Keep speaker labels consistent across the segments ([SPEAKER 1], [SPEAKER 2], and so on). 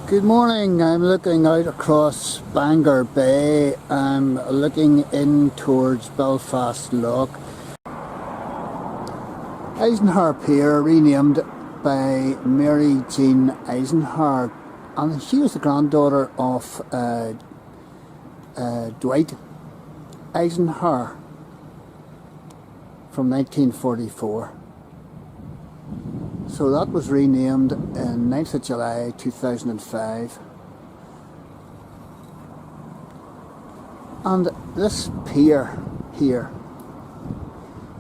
[SPEAKER 1] Good morning. I'm looking out across Bangor Bay. I'm looking in towards Belfast Lock. Eisenhower Pier, renamed by Mary-Jean Eisenhower, and she was the granddaughter of Dwight Eisenhower from 1944. So that was renamed in 9th of July 2005. And this pier here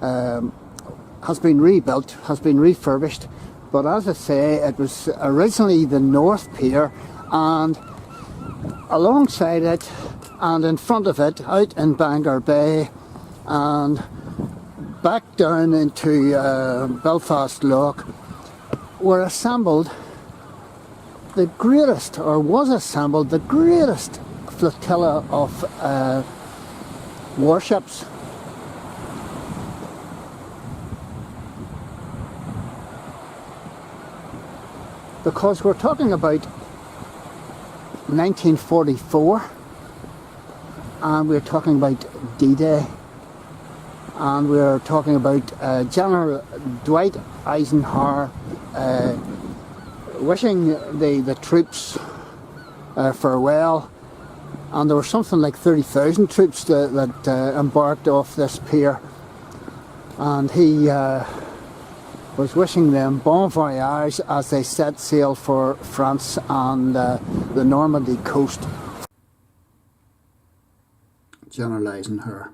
[SPEAKER 1] has been rebuilt, has been refurbished, but as I say, it was originally the North Pier, and alongside it and in front of it, out in Bangor Bay and back down into Belfast Lock, were assembled the greatest, or was assembled the greatest flotilla of warships. Because we're talking about 1944, and we're talking about D-Day, and we're talking about General Dwight Eisenhower wishing the troops farewell, and there were something like 30,000 troops that embarked off this pier, and he was wishing them bon voyage as they set sail for France and the Normandy coast. General Eisenhower,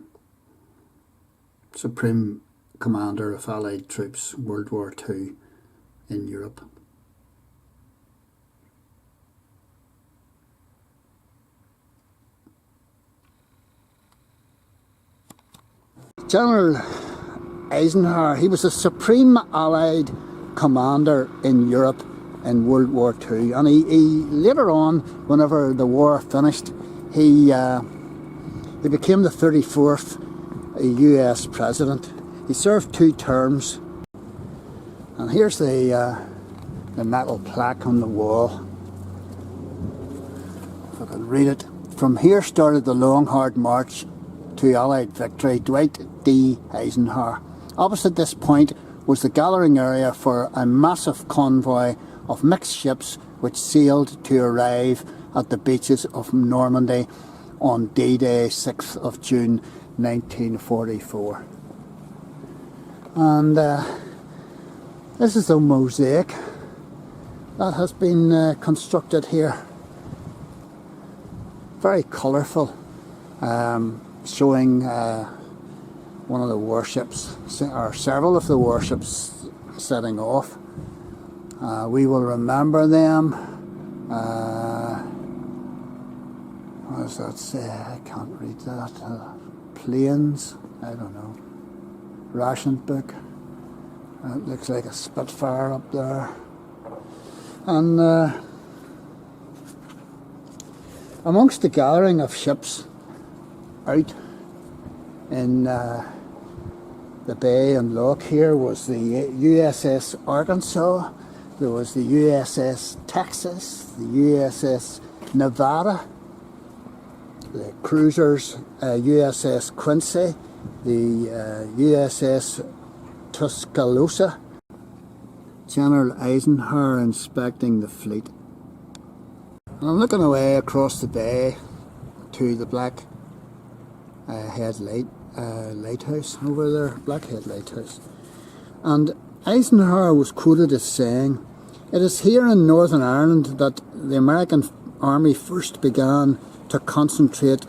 [SPEAKER 1] Supreme Commander of Allied Troops, World War II in Europe. General Eisenhower, he was a Supreme Allied Commander in Europe in World War II, and he later on, whenever the war finished, he became the 34th US President. He served 2 terms, and here's the metal plaque on the wall. If I can read it. From here started the long hard march to Allied victory, Dwight D. Eisenhower. Opposite this point was the gathering area for a massive convoy of mixed ships which sailed to arrive at the beaches of Normandy on D-Day, 6th of June 1944. And this is a mosaic that has been constructed here. Very colourful, showing one of the warships, or several of the warships, setting off. We will remember them. What does that say? I can't read that. Planes? I don't know. Ration book. It looks like a Spitfire up there. And amongst the gathering of ships out in the bay and lock here was the USS Arkansas, there was the USS Texas, the USS Nevada, the cruisers USS Quincy, the USS Tuscaloosa. General Eisenhower inspecting the fleet. And I'm looking away across the bay to the black lighthouse over there, Blackhead Lighthouse. And Eisenhower was quoted as saying, "It is here in Northern Ireland that the American Army first began to concentrate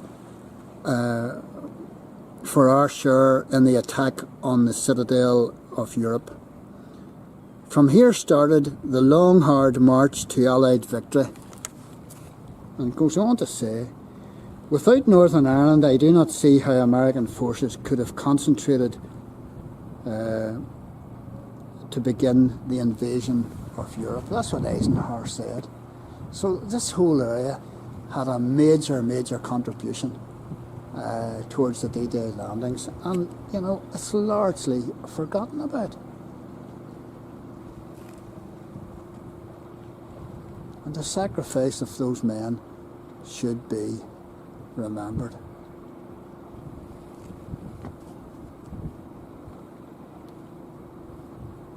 [SPEAKER 1] for our share in the attack on the citadel of Europe. From here started the long hard march to Allied victory." And goes on to say, "Without Northern Ireland, I do not see how American forces could have concentrated to begin the invasion of Europe." That's what Eisenhower said. So this whole area had a major contribution towards the D-Day landings, and you know, it's largely forgotten about. And and the sacrifice of those men should be remembered.